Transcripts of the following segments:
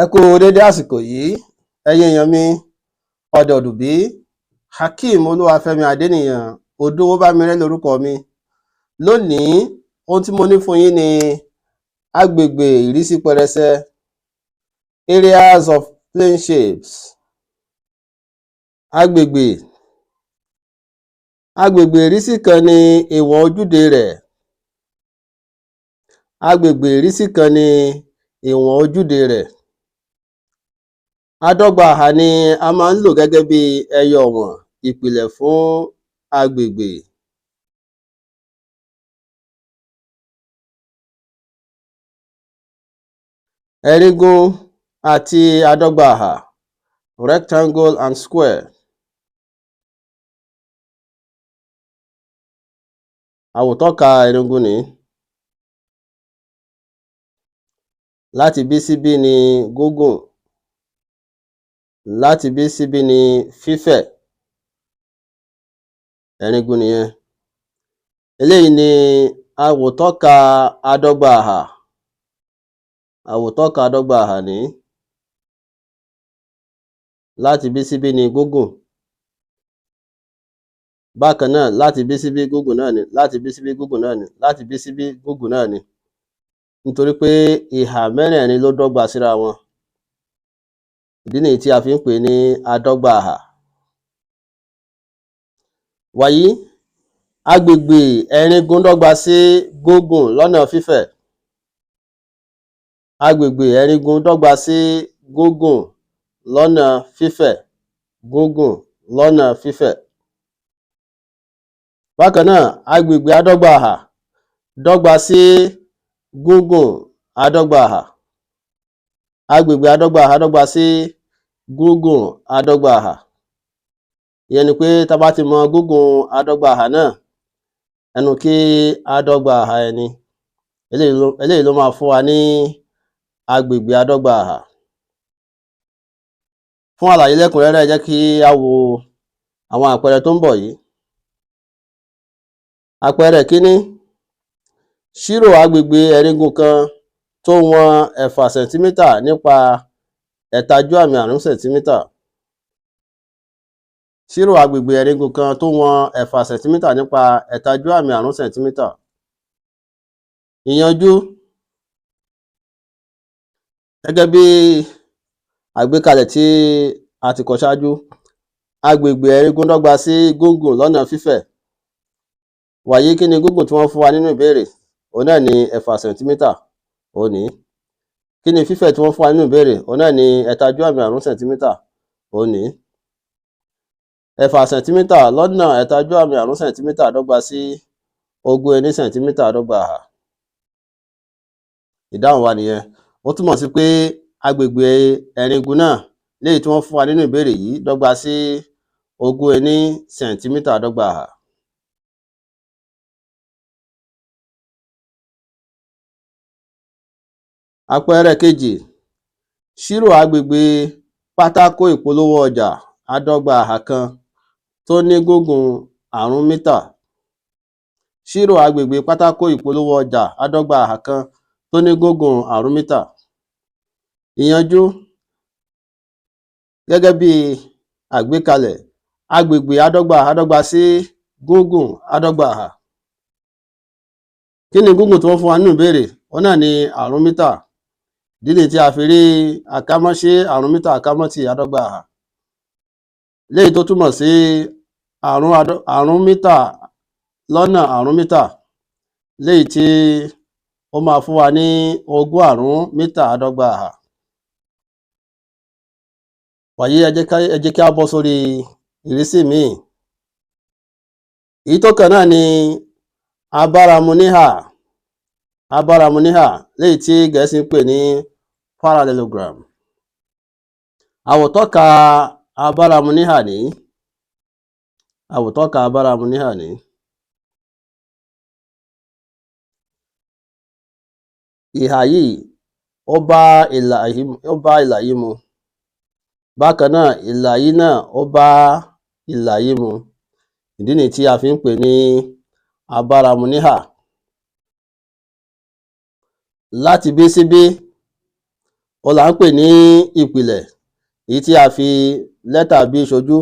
Ẹ kú dédé àsìkò yìí, ẹ̀yin èèyàn mi, ọ̀dọ̀dùbí, Hakeem Olúwafẹ́mi Adéníyàn Odówóbámirẹ́ lórúkọ mi. Lónìí, ohun tí mo ní fún yín ni agbègbè ìrísí pẹrẹsẹ, areas of plane shapes. Agbègbè ìrísí kan ni ìwọ̀n ojúde rẹ̀. Agbègbè ìrísí kan ni ìwọ̀n ojúde rẹ̀. Àdọ́gba àhà ni a máa ń lò gẹ́gẹ́ bí ẹyọ ọ̀wọ̀n ìpìlẹ̀ fún agbègbè. Ẹ̀rígún àti àdọ́gba àhà, rectangle and square. Àwòtọ́ka ẹ̀rígún ni. Láti bí sí bí ni gígùn, láti bí sí bí ni fífẹ̀. Ẹ̀rígún nìyẹn. Eléyìí ni àwòtọ́ka àdọ́gba àhà. Àwòtọ́ka àdọ́gba àhà ní. Láti bí sí bí ni gígùn. Bákan náà, láti bí sí bí gígùn náà ni, láti bí sí bí gígùn náà ni, láti bí sí bí gígùn náà ni. Nítorí pé ìhà mẹ́rẹ̀ẹ̀rin ló dọ́gba síra wọn. Ìdí nìyí tí a fi ń pè ní àdọ́gba àhà. Wàyí, agbègbè ẹ̀rígún dọ́gba sí gígùn lọ́nà fífẹ̀. Agbègbè ẹ̀rígún dọ́gba sí gígùn lọ́nà fífẹ̀. Gígùn lọ́nà fífẹ̀. Bákan náà, agbègbè àdọ́gba àhà dọ́gba sí gígùn àdọ́gba àhà. Agbègbè àdọ́gba àhà dọ́gba sí gígùn àdọ́gba àhà. Ìyẹn ni pé tá bá ti mọ gígùn àdọ́gba àhà náà, ẹnu kí àdọ́gba àhà ẹni. Eléyìí ló máa fún wa ní agbègbè àdọ́gba àhà. Fún àlàyé lẹ́kùnrẹ́rẹ́, ẹ jẹ́ kí a wo àwọn àpẹẹrẹ tó ń bọ̀ yìí. Àpẹẹrẹ kíní, ṣírò agbègbè ẹ̀rígún kan tó wọn 6 sẹ̀ntímítà nípa ẹ̀tajú àmì 5 sẹ̀ntímítà. Ṣírò agbègbè ẹ̀rígún kan tó wọn 6 sẹ̀ntímítà nípa ẹ̀tajú àmì 5 sẹ̀ntímítà. Ìyanjú. Gẹ́gẹ́ bí àgbékalẹ̀ tí a ti kọ ṣáájú, agbègbè ẹ̀rígún dọ́gba sí gígùn lọ́nà fífẹ̀. Wàyí, kí ni gígùn tí wọ́n fún wa nínú ìbéèrè? Òun náà ni 6 sẹ̀ntímítà. Òun ní. Kí ni fífẹ̀ tí wọ́n fún wa nínú ìbéèrè? Òun náà ni ẹ̀tajú àmì 5 sẹ̀ntímítà. Òun ní. 6 sẹ̀ntímítà lọ́nà ẹ̀tajú àmì 5 sẹ̀ntímítà dọ́gba sí 20 sẹ̀ntímítà àdọ́gba àhà. Ìdáhùn wa nìyẹn. Ó túmọ̀ sí pé agbègbè ẹ̀rígún náà, léyìí tí wọ́n fún wa nínú ìbéèrè yìí, dọ́gba sí 20 sẹ̀ntímítà àdọ́gba àhà. Àpẹẹrẹ kejì, ṣírò agbègbè pátákó ìpolówó ọjà àdọ́gba àhà kan tó ní gígùn 5 mítà. Ṣírò agbègbè pátákó ìpolówó ọjà àdọ́gba àhà kan tó ní gígùn 5 mítà. Ìyanjú. Gẹ́gẹ́ bí àgbékalẹ̀, agbègbè àdọ́gba àhà dọ́gba sí gígùn àdọ́gba àhà. Kí ni gígùn tí wọ́n fún wa nínú ìbéèrè? Òun náà ni 5 mítà. Ìdí nìyí tí a fi rí àkámọ́ṣe 5 mítà àkámọ́tì àdọ́gba àhà. Léyìí tó túmọ̀ sí 5 mítà lọ́nà 5 mítà. Léyìí tí ó máa fún wa ní 20 mítà àdọ́gba àhà. Wàyí, ẹ jẹ́ kí a bọ́ sórí ìrísí míì. Èyí tó kàn náà ni abáramuníhà. Abáramuníhà, léyìí tí Gẹ̀ẹ́sì ń pè ní parallelogram. Àwòtọ́ka abáramuníhà ní. Àwòtọ́ka abáramuníhà ní. Ìhà yìí ó bá ìlà yìí mu. Bákan náà, ìlà yìí náà ó bá ìlà yìí mu. Ìdí nìyí tí a fi ń pè ní abáramuníhà. Láti bí sí bí ó là ń pè ní ìpìlẹ̀, èyí tí a fi lẹ́tà B ṣojú.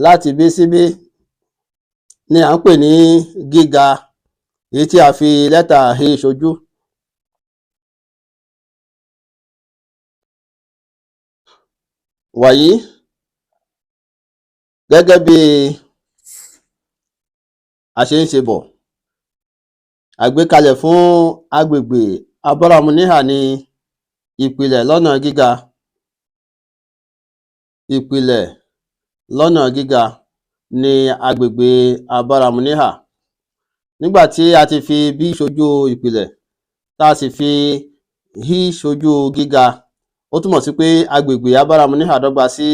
Láti B sí B ni à ń pè ní gíga, èyí tí a fi lẹ́tà A ṣojú. Wàyí, gẹ́gẹ́ bí a ṣe ń ṣe bọ̀, àgbékalẹ̀ fún agbègbè abáramuníhà ní ìpìlẹ̀ lọ́nà gíga. Ìpìlẹ̀ lọ́nà gíga ní agbègbè abáramuníhà. Nígbà tí a ti fi B ṣojú ìpìlẹ̀, tá a sì fi I ṣojú gíga, ó túmọ̀ sí pé agbègbè abáramuníhà dọ́gba sí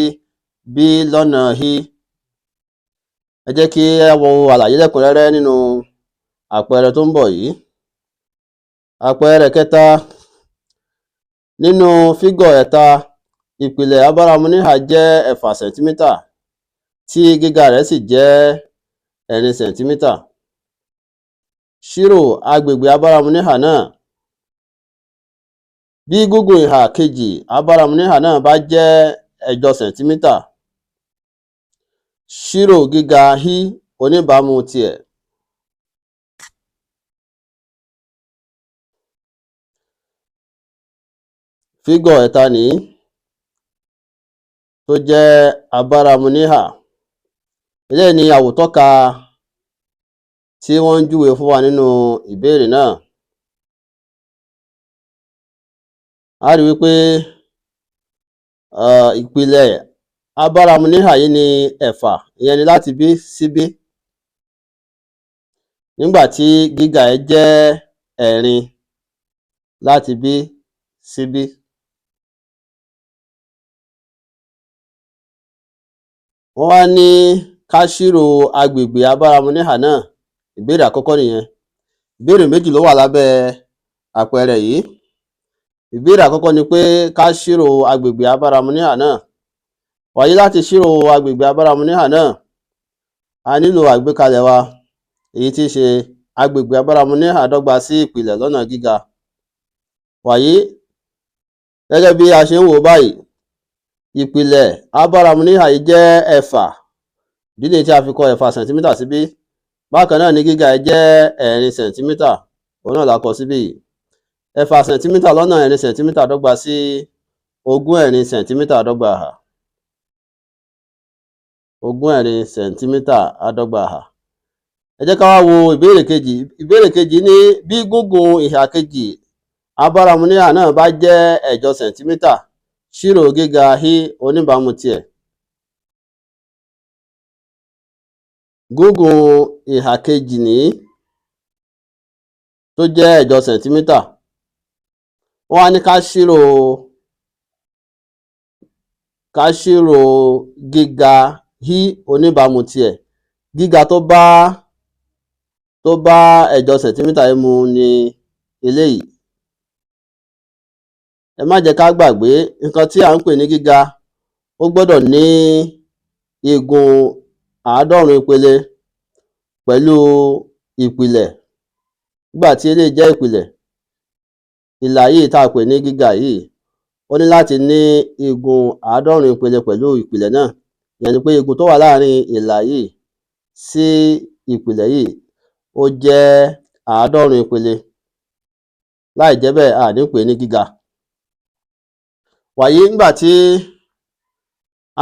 B lọ́nà I. Ẹ jẹ́ kí a wo àlàyé lẹ́kùnrẹ́rẹ́ nínú àpẹẹrẹ tó ń bọ̀ yìí. Àpẹẹrẹ kẹta. Nínú fígọ̀ ẹ̀ta, ìpìlẹ̀ abáramuníhà jẹ́ 6 sẹ̀ntímítà tí gíga rẹ̀ sì jẹ́ 4 sẹ̀ntímítà. Ṣírò agbègbè abáramuníhà náà. Bí gígùn ìhà kejì abáramuníhà náà bá jẹ́ 8 sẹ̀ntímítà, ṣírò gíga I oníbàámu tiẹ̀. Fígọ̀ ẹ̀ta nìí tó jẹ́ abáramuníhà. Eléyìí ni àwòtọ́ka tí wọ́n ń júwe fún wa nínú ìbéèrè náà. A rí wípé ìpìlẹ̀ abáramuníhà yìí ni 6, ìyẹn ni láti B sí B. Nígbà tí gíga ẹ̀ jẹ́ 4 láti B sí B. Wọ́n wá ní ká ṣírò agbègbè abáramuníhà náà. Ìbéèrè àkọ́kọ́ nìyẹn. Ìbéèrè méjì ló wà lábẹ́ àpẹẹrẹ yìí. Ìbéèrè àkọ́kọ́ ni pé ká ṣírò agbègbè abáramuníhà náà. Wàyí, láti ṣírò agbègbè abáramuníhà náà, a nílò àgbékalẹ̀ wa, èyí tí í ṣe agbègbè abáramuníhà dọ́gba sí ìpìlẹ̀ lọ́nà gíga. Wàyí, gẹ́gẹ́ bí a ṣe ń wò báyìí, ìpìlẹ̀ abáramuníhà yìí jẹ́ 6, ìdí nìyí tí a fi kọ 6 sẹ̀ntímítà síbí. Bákan náà ni gíga ẹ̀ jẹ́ 4 sẹ̀ntímítà, òun náà la kọ síbí. 6 sẹ̀ntímítà lọ́nà 4 sẹ̀ntímítà dọ́gba sí 4 sẹ̀ntímítà dọ́gba hà. 4 sẹ̀ntímítà àdọ́gba hà. Ẹ jẹ́ ká wá wo ìbéèrè kejì. Ìbéèrè kejì ní bí gígùn ìhà kejì abáramuníhà náà bá jẹ́ 8 sẹ̀ntímítà, ṣírò gíga I oníbàámu tiẹ̀. Gígùn ìhà kejì nìí tó jẹ́ 8 sẹ̀ntímítà. Wọ́n á ní ká ṣírò gíga I oníbàámu tiẹ̀. Gíga tó bá 8 sẹ̀ntímítà yìí mu ni eléyìí. Ẹ má jẹ́ ká gbàgbé, nǹkan tí à ń pè ní gíga, ó gbọ́dọ̀ ní igun 90 ìpele pẹ̀lú ìpìlẹ̀. Nígbà tí eléyìí jẹ́ ìpìlẹ̀, ìlà yìí tá a pè ní gíga yìí, ó ní láti ní igun 90 ìpele pẹ̀lú ìpìlẹ̀ náà. Ìyẹn ni pé igun tó wà láàárín ìlà yìí sí ìpìlẹ̀ yìí ó jẹ́ 90 ìpele. Láì jẹ́ bẹ́ẹ̀, a ní pè ní gíga. Wàyí, nígbà tí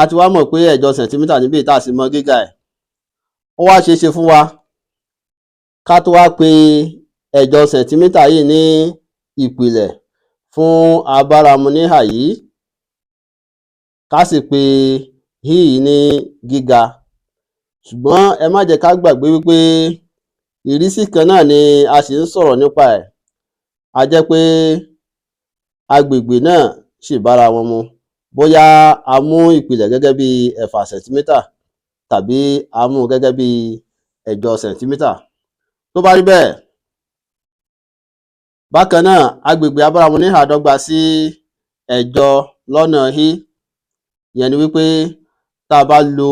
a ti wá mọ̀ pé 8 sẹ̀ntímítà níbí tá a sì mọ gíga ẹ̀, ó wá ṣeé ṣe fún wa ká tó wá pe 8 sẹ̀ntímítà yìí ní ìpìlẹ̀ fún abáramuníhà yìí, ká sì pe I ní gíga. Ṣùgbọ́n ẹ má jẹ́ ká gbàgbé wípé ìrísí kan náà ni a sì ń sọ̀rọ̀ nípa ẹ̀. A jẹ́ pé agbègbè náà sì bára wọn mu. Bóyá a mú ìpìlẹ̀ gẹ́gẹ́ bí 6 sẹ̀ntímítà tàbí a mú gẹ́gẹ́ bí 8 sẹ̀ntímítà. Tó bá rí bẹ́ẹ̀, bákan náà agbègbè abáramuníhà dọ́gba sí 8 lọ́nà I. Ìyẹn ni wípé tá a bá lo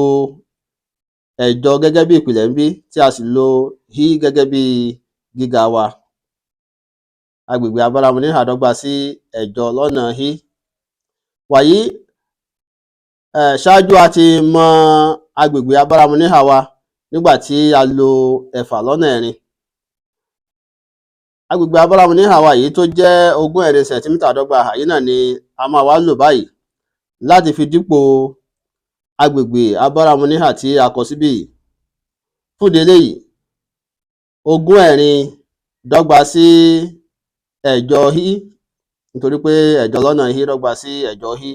8 gẹ́gẹ́ bí ìpìlẹ̀ níbí, tí a sì lo I gẹ́gẹ́ bí gíga wa, agbègbè abáramuníhà dọ́gba sí ẹ̀jọ lọ́nà hí. Wàyí ṣáájú a ti mọ agbègbè abáramuníhà wa nígbà tí a lo ẹ̀fà lọ́nà ẹ̀rin. Agbègbè abáramuníhà wa yìí tó jẹ́ 20 sẹ̀ntímítà dọ́gba àhà yìí náà ni a máa wá lò báyìí láti fi dípò agbègbè abáramuníhà tí a kọ síbí yìí. Fún ìdí eléyìí 20 dọ́gba sí ẹ̀jọ hí, nítorí pé ẹ̀jọ lọ́nà hí dọ́gba sí ẹ̀jọ hí.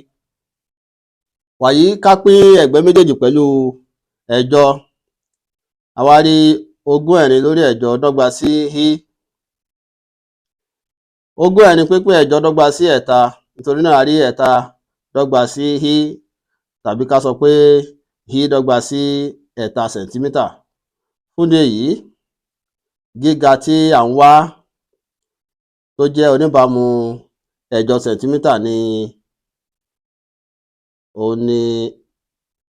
Wàyí ká pín ẹ̀gbẹ́ méjèèjì pẹ̀lú ẹ̀jọ, a wá rí 20 lórí ẹ̀jọ dọ́gba sí hí. 20 pínpín ẹ̀jọ dọ́gba sí ẹ̀ta, nítorí náà a rí ẹ̀ta dọ́gba sí hí, tàbí ká sọ pé hí dọ́gba sí ẹ̀ta sẹ̀ntímítà. Fún ìdí èyí, gíga tí à ń wá tó jẹ́ oníbàámu ẹ̀jọ sẹ̀ntímítà ni òun ni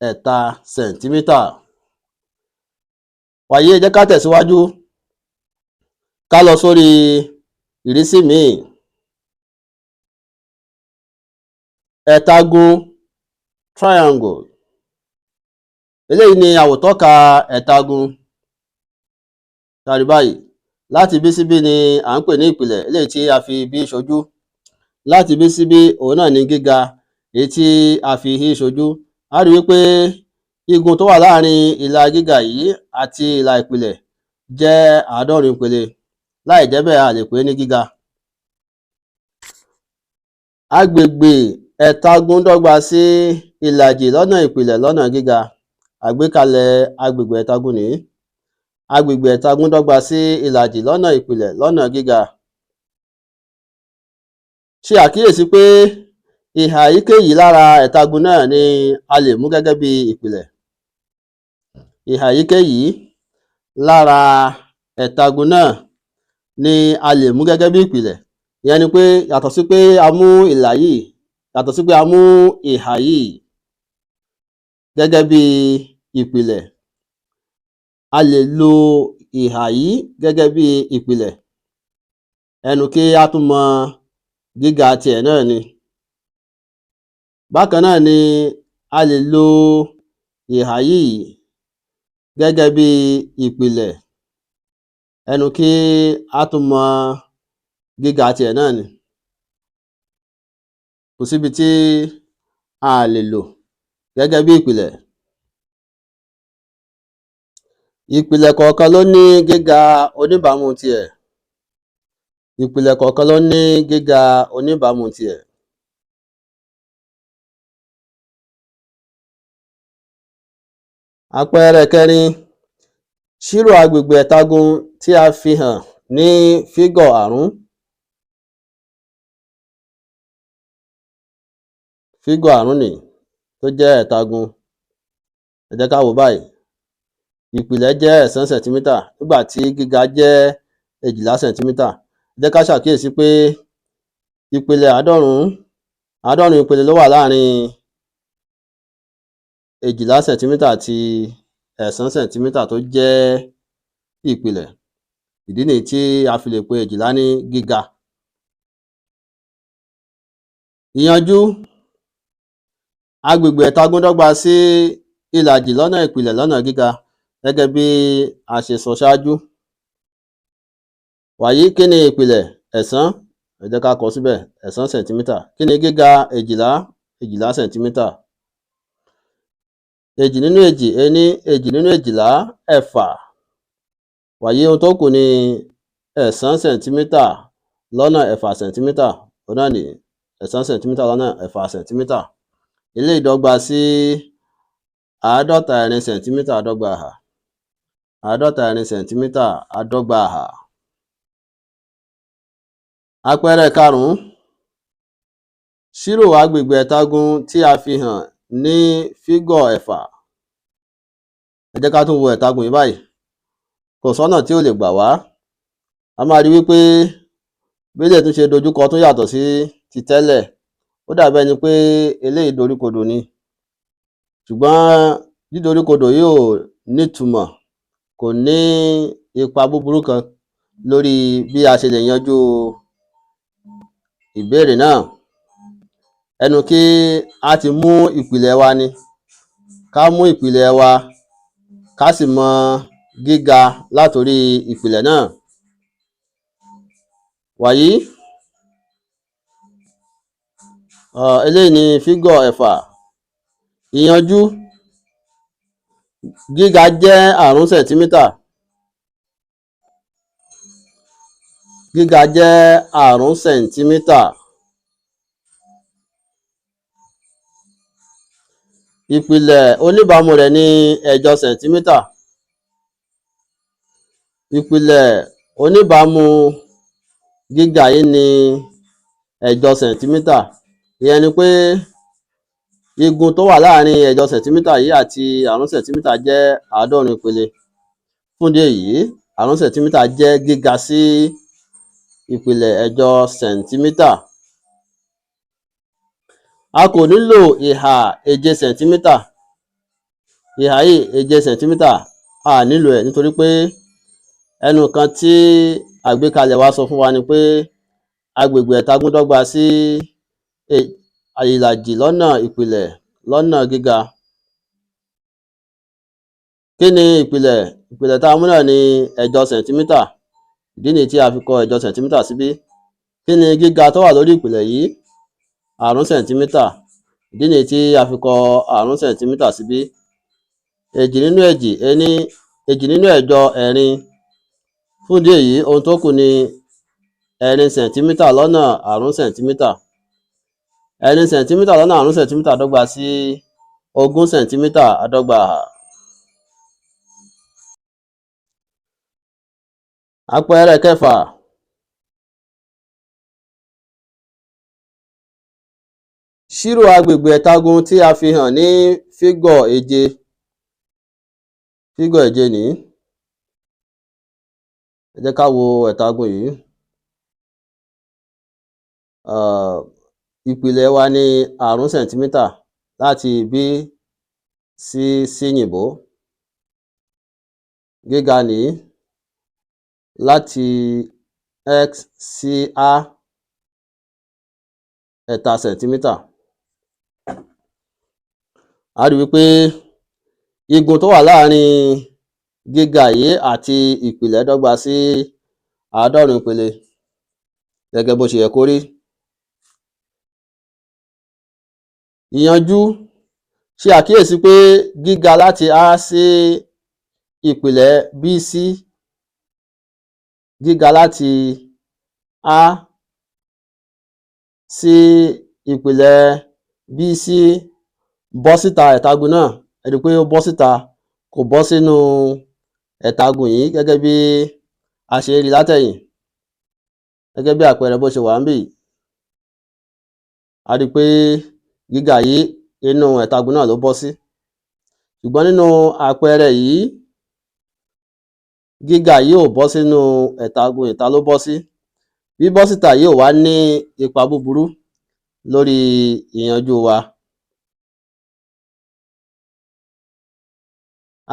ẹ̀ta sẹ̀ntímítà. Wàyí ẹ jẹ́ ká tẹ̀síwájú, ká lọ sórí ìrísí míì. Ẹ̀tagun triangle. Eléyìí ni àwòtọ́ka ẹ̀tagun. Tàrí báyìí, láti bí síbí ni à ń pè ní ìpìlẹ̀, eléyìí tí a fi bí ṣojú. Láti bí síbí òun náà ni gíga, èyí tí a fi hí ṣojú. A rí wípé igun tó wà láàrin ìlà gíga yìí àti ìlà ìpìlẹ̀ jẹ́ 90 ìpele. Láì jẹ́ bẹ́ẹ̀ a lè pè é ní gíga. Agbègbè ẹ̀tagun dọ́gba sí ìlàjì lọ́nà ìpìlẹ̀ lọ́nà gíga. Àgbékalẹ̀ agbègbè ẹ̀tagun nìyí. Agbègbè ẹ̀tagun dọ́gba sí ìlàjì lọ́nà ìpìlẹ̀ lọ́nà gíga. Ṣe àkíyèsí pé ìhà èyíkéyìí lára ẹ̀tagun náà ni a lè mú gẹ́gẹ́ bí ìpìlẹ̀. Ìhà èyíkéyìí lára ẹ̀tagun náà ni a lè mú gẹ́gẹ́ bí ìpìlẹ̀. Ìyẹn ni pé yàtọ̀ sí pé a mú ìlà yìí, yàtọ̀ sí pé a mú ìhà yìí gẹ́gẹ́ bí ìpìlẹ̀, a lè lo ìhà yìí gẹ́gẹ́ bí ìpìlẹ̀. Ẹnu kí á tún mọ gíga tiẹ̀ náà ni. Bákan náà ni a lè lo ìhà yìí gẹ́gẹ́ bí ìpìlẹ̀. Ẹnu kí á tún mọ gíga tiẹ̀ náà ni. Kò síbi tí a lè lò gẹ́gẹ́ bí ìpìlẹ̀. Ìpìlẹ̀ kọ̀ọ̀kan ló ní gíga oníbàámu tiẹ̀. Ìpìlẹ̀ kọ̀ọ̀kan ló ní gíga oníbàámu tiẹ̀. Àpẹẹrẹ kẹrin, ṣírò agbègbè ẹ̀tagun tí a fi hàn ní fígọ̀ 5. Fígọ̀ 5 nìí tó jẹ́ ẹ̀tagun. Ẹ jẹ́ ká wò báyìí. Ìpìlẹ̀ jẹ́ 9 sẹ̀ntímítà nígbà tí gíga jẹ́ 12 sẹ̀ntímítà. Ẹ jẹ́ ká ṣàkíyèsí pé ìpìlẹ̀ 90 ìpele ló wà láàrin 12 sẹ̀ntímítà àti 9 sẹ̀ntímítà tó jẹ́ ìpìlẹ̀. Ìdí nìyí tí a fi lè pe 12 ní gíga. Ìyanjú. Agbègbè ẹ̀tagun dọ́gba sí ìlàjì lọ́nà ìpìlẹ̀ lọ́nà gíga gẹ́gẹ́ bí a ṣe sọ ṣáájú. Wàyí kí ni ìpìlẹ̀? 9. Ẹ jẹ́ ká kọ síbẹ̀, 9 sẹ̀ntímítà. Kí ni gíga? 12 sẹ̀ntímítà. 2 nínú 2, 1. 2 nínú 12, 6. Wàyí ohun tó kù ni 9 sẹ̀ntímítà lọ́nà 6 sẹ̀ntímítà. Òun náà nìyí, 9 sẹ̀ntímítà lọ́nà 6 sẹ̀ntímítà. Eléyìí dọ́gba sí 50 sẹ̀ntímítà àdọ́gba àhà. 50 sẹ̀ntímítà àdọ́gba àhà. Àpẹẹrẹ 5, ṣírò agbègbè ẹ̀tagun tí a fi hàn ní fígọ̀ 6. Ẹ jẹ́ ká tún wo ẹ̀tagun yìí báyìí. Kò sọ́nà tí ò lè gbà wá. A máa rí wípé bí eléyìí tún ṣe dojúkọ tún yàtọ̀ sí ti tẹ́lẹ̀. Ó dàbí ẹni pé eléyìí doríkodò ni. Ṣùgbọ́n dídoríkodò yìí ò nítumọ̀, kò ní ipa búburú kan lórí bí a ṣe lè yanjú ìbéèrè náà. Ẹnu kí a ti mú ìpìlẹ̀ wa ni, ká mú ìpìlẹ̀ wa ká sì mọ gíga látòrí ìpìlẹ̀ náà. Wàyí eléyìí ni fígọ̀ 6. Ìyanjú: gíga jẹ́ 5 sẹ̀ntímítà. Gíga jẹ́ 5 sẹ̀ntímítà. Ìpìlẹ̀ oníbàámu rẹ̀ ní 1/8 sẹ̀ntímítà. Ìpìlẹ̀ oníbàámu gíga yìí ní 1/8 sẹ̀ntímítà. Ìyẹn ni pé igun tó wà láàrin 1/8 sẹ̀ntímítà yìí àti 5 sẹ̀ntímítà jẹ́ 90 ìpele. Fún ìdí èyí, 5 sẹ̀ntímítà jẹ́ gíga sí ìpìlẹ̀ 1/8 sẹ̀ntímítà. A kò nílò ìhà 7 sẹ̀ntímítà. Ìhà yìí 7 sẹ̀ntímítà a nílò ẹ̀ nítorí pé ẹnu kan tí àgbékalẹ̀ wa sọ fún wa ni pé agbègbè ẹ̀tagúndọ́gba sí ìlàjì lọ́nà ìpìlẹ̀ lọ́nà gíga. Kí ni ìpìlẹ̀? Ìpìlẹ̀ tá a mú náà ní 1/8 sẹ̀ntímítà. Ìdí nìyí tí a fi kọ 1/8 sẹ̀ntímítà síbí. Kí ni gíga tó wà lórí ìpìlẹ̀ yìí? 5 sẹ̀ntímítà. Ìdí nìyí tí a fi kọ 5 sẹ̀ntímítà síbí. 2 nínú 2 ení, 2 nínú 8 ẹ̀rin. Fún ìdí èyí, ohun tó kù ni 2 sẹ̀ntímítà lọ́nà 5 sẹ̀ntímítà. 2 sẹ̀ntímítà lọ́nà 5 sẹ̀ntímítà dọ́gba sí 20 sẹ̀ntímítà àdọ́gba àhà. Àpẹẹrẹ 6. Ṣírò agbègbè ẹ̀tagun tí a fi hàn ní fígọ̀ 7. Fígọ̀ 7 nìí. Ẹ jẹ́ ká wo ẹ̀tagun yìí. Ìpìlẹ̀ wa ní 5 sẹ̀ntímítà láti B sí Síyìnbó. Gíga nìí láti X sí A 0.5 sẹ̀ntímítà. A rí wípé igun tó wà láàrin gíga yìí àti ìpìlẹ̀ dọ́gba sí 90 ìpele gẹ́gẹ́ bó ṣe yẹ kó rí. Ìyanjú: ṣe àkíyèsí pé gíga láti A sí ìpìlẹ̀ BC, gíga láti A sí ìpìlẹ̀ BC bọ́ síta ẹ̀tagun náà. Ẹ rí pé ó bọ́ síta, kò bọ́ sínú ẹ̀tagun yìí gẹ́gẹ́ bí a ṣe rí látẹ̀yìn. Gẹ́gẹ́ bí àpẹẹrẹ bó ṣe wà níbí. A rí pé gíga yìí inú ẹ̀tagun náà ló bọ́ sí. Ṣùgbọ́n nínú àpẹẹrẹ yìí, gíga yìí ò bọ́ sínú ẹ̀tagun, ìta ló bọ́ sí. Bíbọ́ síta yìí ò wá ní ipa búburú lórí ìyanjú wa.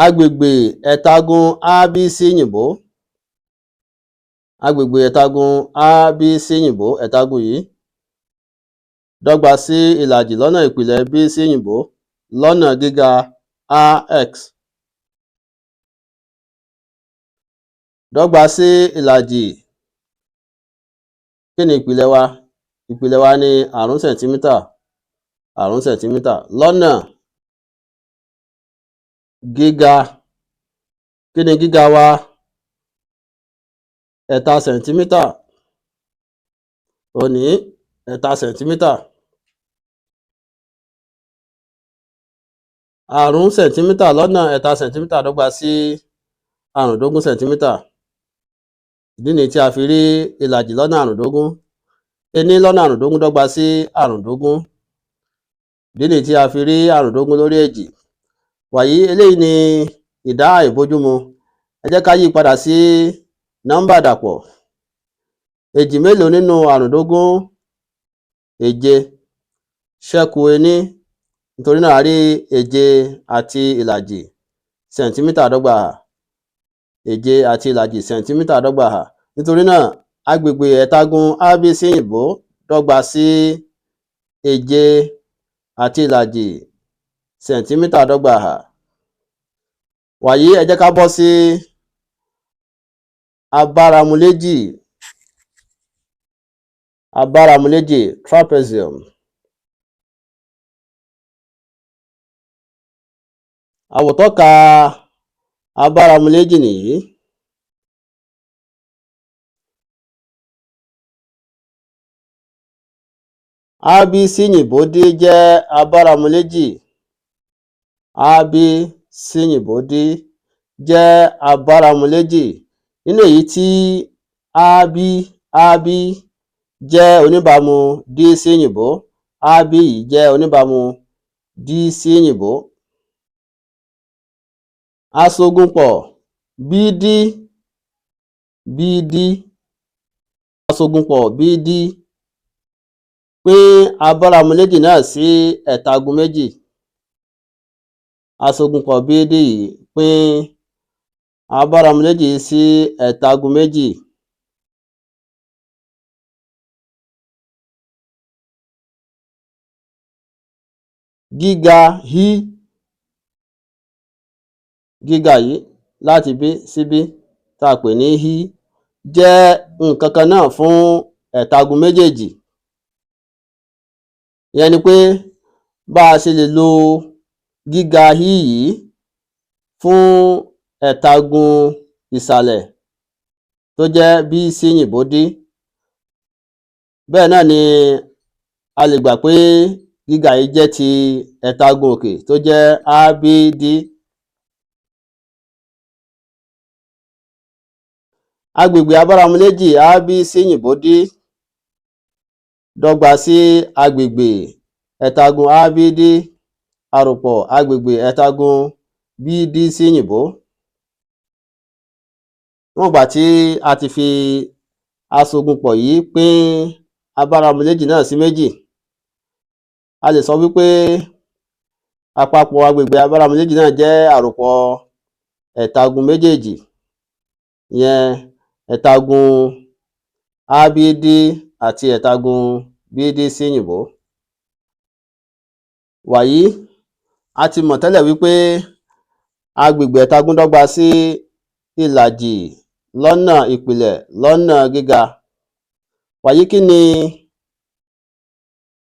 Agbègbè ẹ̀tagun ABC yìnbó. Agbègbè ẹ̀tagun ABC yìnbó, ẹ̀tagun yìí dọ́gba sí ìlàjì lọ́nà ìpìlẹ̀ BC yìnbó lọ́nà gíga AX. Dọ́gba sí ìlàjì. Kí ni ìpìlẹ̀ wa? Ìpìlẹ̀ wa ní 5 sẹ̀ntímítà. 5 sẹ̀ntímítà lọ́nà gíga. Kí ni gíga wa? 0.5 sẹ̀ntímítà. Ó ní 0.5 sẹ̀ntímítà. 5 sẹ̀ntímítà lọ́nà 0.5 sẹ̀ntímítà dọ́gba sí 25 sẹ̀ntímítà. Ìdí nìyí tí a fi rí ìlàjì lọ́nà 25. Ení lọ́nà 25 dọ́gba sí 25. Ìdí nìyí tí a fi rí 25 lórí 2. Wàyí eléyìí ni ìdá àìbójúmu. Ẹ jẹ́ ká yí padà sí nọ́mbà dàpọ̀. 2 mélòó nínú 25? 7. Ṣẹ́kù ení. Nítorí náà a rí 7 àti ìlàjì sẹ̀ntímítà dọ́gba àhà. 7 àti ìlàjì sẹ̀ntímítà dọ́gba àhà. Nítorí náà agbègbè ẹ̀tagun ABC yìnbó dọ́gba sí 7.5 sẹ̀ntímítà dọ́gba hà. Wàyí ẹ jẹ́ ká bọ́ sí abáramuléjì trapezium. Àwòtọ́ka abáramuléjì nìyí. ABC yìnbó dí jẹ́ abáramuléjì. ABC yìnbó dí jẹ́ abáramuléjì nínú èyí tí AB jẹ́ oníbàámu D sí yìnbó. AB yìí jẹ́ oníbàámu D sí yìnbó. Asogunpọ̀ BD asogunpọ̀ BD pín abáramuléjì náà sí ẹ̀tagun méjì. Asogunpọ̀ BD yìí pín abáramuléjì sí ẹ̀tagun méjì. Gíga gíga yìí láti bí sí bí tá a pè ní jẹ́ nǹkan kan náà fún ẹ̀tagun méjèèjì. Ìyẹn ni pé bá a ṣe lè lo gíga yìí fún ẹ̀tagun ìsàlẹ̀ tó jẹ́ BC yìnbó dí, bẹ́ẹ̀ náà ni a lè gbà pé gíga yìí jẹ́ ti ẹ̀tagun òkè tó jẹ́ ABD. Agbègbè abáramuléjì ABC yìnbó dí dọ́gba sí agbègbè ẹ̀tagun ABD àròpọ̀ agbègbè ẹ̀tagun BD sí yìnbó. Níwọ̀n ìgbà tí a ti fi asogunpọ̀ yìí pín abáramuléjì náà sí méjì, a lè sọ wípé àpapọ̀ agbègbè abáramuléjì náà jẹ́ àròpọ̀ ẹ̀tagun méjèèjì, ìyẹn ẹ̀tagun ABD àti ẹ̀tagun BD sí yìnbó. Wàyí a ti mọ̀ tẹ́lẹ̀ wípé agbègbè ẹ̀tagun dọ́gba sí ìlàjì lọ́nà ìpìlẹ̀ lọ́nà gíga. Wàyí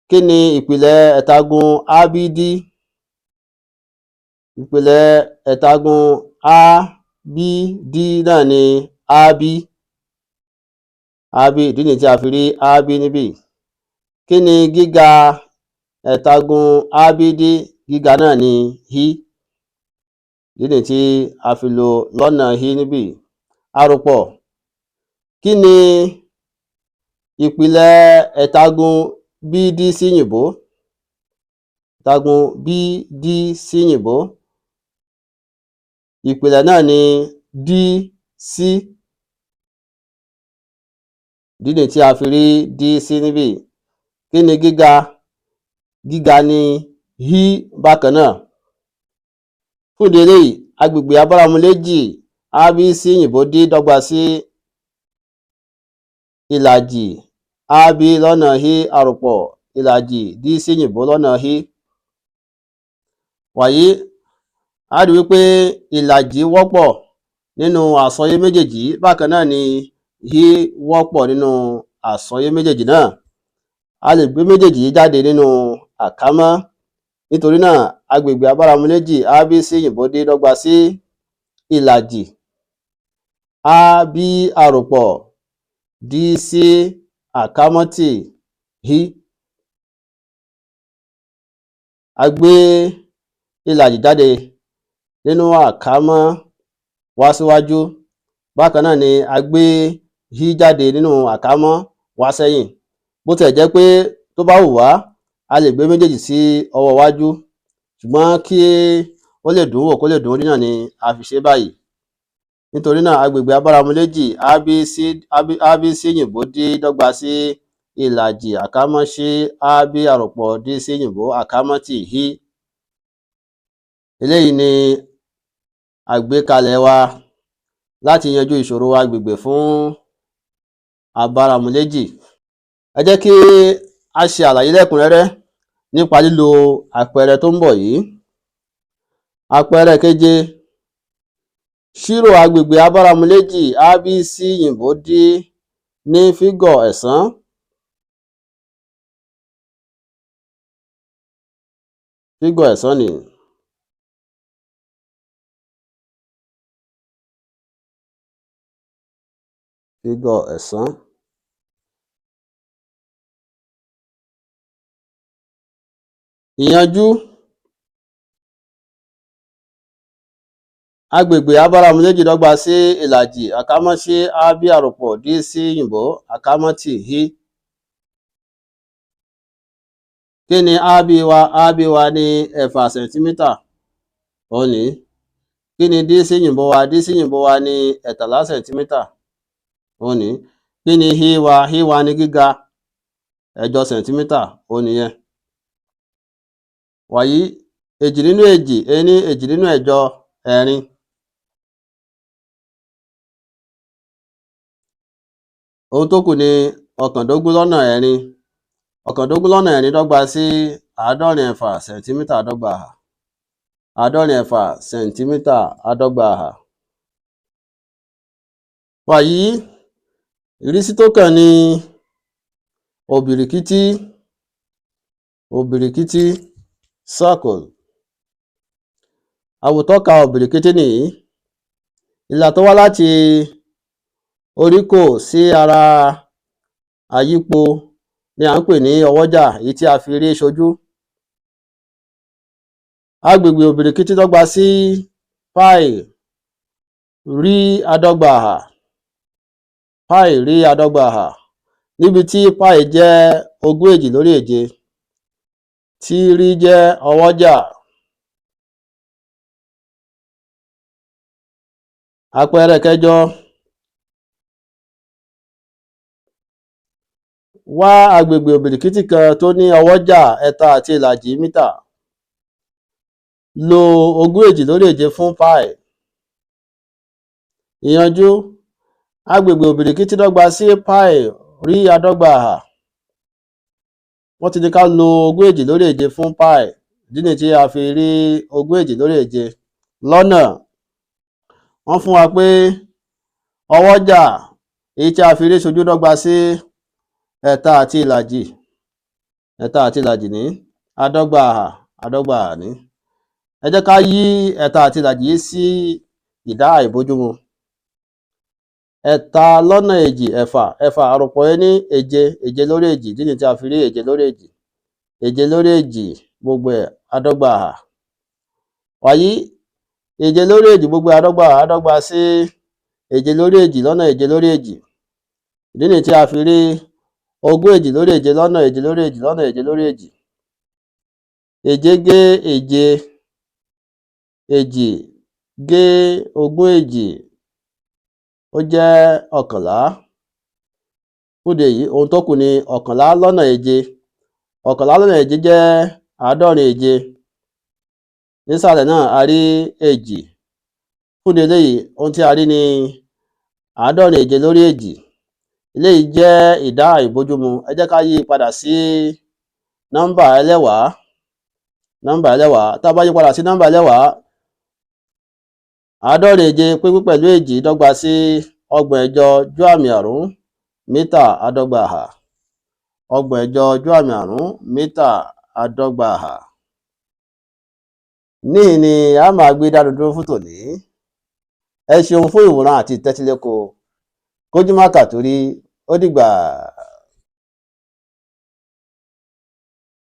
kí ni ìpìlẹ̀ ẹ̀tagun ABD? Ìpìlẹ̀ ẹ̀tagun ABD náà ni AB. Ìdí nìyí tí a fi rí AB níbí. Kí ni gíga ẹ̀tagun ABD? Gíga náà ni ìdí nìyí tí a fi lò lọ́nà níbí. Àròpọ̀. Kí ni ìpìlẹ̀ ẹ̀tagun BD sí yìnbó? Ẹ̀tagun BD sí yìnbó. Ìpìlẹ̀ náà ni DC. Ìdí nìyí tí a fi rí DC níbí. Kí ni gíga? Gíga ni bákan náà. Fún ìdí eléyìí, agbègbè abáramuléjì ABC yìnbó dí dọ́gba sí ìlàjì AB lọ́nà àròpọ̀ ìlàjì DC yìnbó lọ́nà Wàyí a rí wípé ìlàjì wọ́pọ̀ nínú àsọyé méjèèjì, bákan náà ni wọ́pọ̀ nínú àsọyé méjèèjì náà. A lè gbé méjèèjì yìí jáde nínú àkámọ́. Nítorí náà agbègbè abáramuléjì ABC yìnbó dí dọ́gba sí ìlàjì AB àròpọ̀ DC àkámọ́tì a gbé ìlàjì jáde nínú àkámọ́ wá síwájú, bákan náà ni a gbé jáde nínú àkámọ́ wá sẹ́yìn. Bó tilẹ̀ jẹ́ pé tó bá wù wá, a lè gbé méjèèjì sí ọwọ́ iwájú, ṣùgbọ́n kí ó lè dùn wò kó lè dùn rí náà ni a fi ṣe báyìí. Nítorí náà agbègbè abáramuléjì ABC yìnbó dí dọ́gba sí ìlàjì àkámọ́ sí AB àròpọ̀ DC yìnbó àkámọ́tì Eléyìí ni àgbékalẹ̀ wa láti yanjú ìṣòro agbègbè fún abáramuléjì. Ẹ jẹ́ kí a ṣe àlàyé lẹ́kùnrẹ́rẹ́ nípa lílo àpẹẹrẹ tó ń bọ̀ yìí. Àpẹẹrẹ keje, ṣírò agbègbè abáramuléjì ABC yìnbó D ní fígọ̀ ẹ̀sán. Fígọ̀ ẹ̀sán nìyí. Fígọ̀ ẹ̀sán. Ìyanjú. Agbègbè abáramuléjì dọ́gba sí ìlàjì àkámọ́ sí AB àròpọ̀ D sí yìnbó àkámọ́ tì H. Kí ni AB wa? AB wa ní 6 sẹ̀ntímítà. Ó ní. Kí ni D sí yìnbó wa? D sí yìnbó wa ní 13 sẹ̀ntímítà. Ó ní. Kí ni H wa? H wa ní gíga 8 sẹ̀ntímítà. Ó nìyẹn. Wàyí 2 nínú 2 ení 2 nínú 8 ẹ̀rin. Ohun tó kù ni 19 lọ́nà ẹ̀rin. 19 lọ́nà ẹ̀rin dọ́gba sí 76 sẹ̀ntímítà àádọ́gba àhà. 76 sẹ̀ntímítà àádọ́gba àhà. Wàyí ìrísí tó kàn ní òbìrìkítí. Òbìrìkítí circle. Àwòtọ́ka òbìrìkítí nìyí. Ìlà tó wá láti oríkò sí ara àyípo ni à ń pè ní ọwọ́jà, èyí tí a fi rí ṣojú. Agbègbè òbìrìkítí dọ́gba sí pi rí àádọ́gba àhà. Pi rí àádọ́gba àhà. Níbi tí pi jẹ́ 1/2/7 tí rí jẹ́ ọwọ́jà. Àpẹẹrẹ kẹjọ. Wá agbègbè òbìrìkítí kan tó ní ọwọ́jà 3.5 mítà. Lo 1/2/7 fún pi. Ìyanjú. Agbègbè òbìrìkítí dọ́gba sí pi rí àádọ́gba àhà. Wọ́n ti ní ká lo 1/2/7 fún pi. Ìdí nìyí tí a fi rí 1/2/7. Lọ́nà. Wọ́n fún wa pé ọwọ́jà èyí tí a fi rí ṣojú dọ́gba sí 3.5. 3.5 ní àádọ́gba àhà. Àádọ́gba àhà ní. Ẹ jẹ́ ká yí 3.5 yìí sí ìdá àìbójúmu. 3 lọ́nà 2 ẹ̀fà. Ẹ̀fà àròpọ̀ ení 7. 7 lórí 2. Ìdí nìyí tí a fi rí 7 lórí 2. 7 lórí 2 gbogbo ẹ̀ àádọ́gba àhà. Wàyí 7 lórí 2 gbogbo ẹ̀ àádọ́gba àhà dọ́gba sí 7 lórí 2 lọ́nà 7 lórí 2. Ìdí nìyí tí a fi rí 1/2/7 lọ́nà 7 lórí 2 lọ́nà 7 lórí 2. 7 gé 7. 2 gé 1/2. Ó jẹ́ 11. Fúdìí èyí, ohun tó kù ni 11 lọ́nà 7. 11 lọ́nà 7 jẹ́ 70. Nísàlẹ̀ náà a rí 2. Fúdìí eléyìí, ohun tí a rí ni 70 lórí 2. Eléyìí jẹ́ ìdá àìbójúmu. Ẹ jẹ́ ká yí padà sí nọ́mbà ẹlẹ́wàá. Nọ́mbà ẹlẹ́wàá. Tá a bá yí padà sí nọ́mbà ẹlẹ́wàá, 70 pínpín pẹ̀lú 2 dọ́gba sí 8.6 mítà àádọ́gba àhà. 8.6 mítà àádọ́gba àhà. Níhìn ni a máa gbé dánu dúró fún tòní. Ẹ ṣeun fún ìwòran àti ìtẹ́tíléko. Kójú má kà torí ó dìgbà.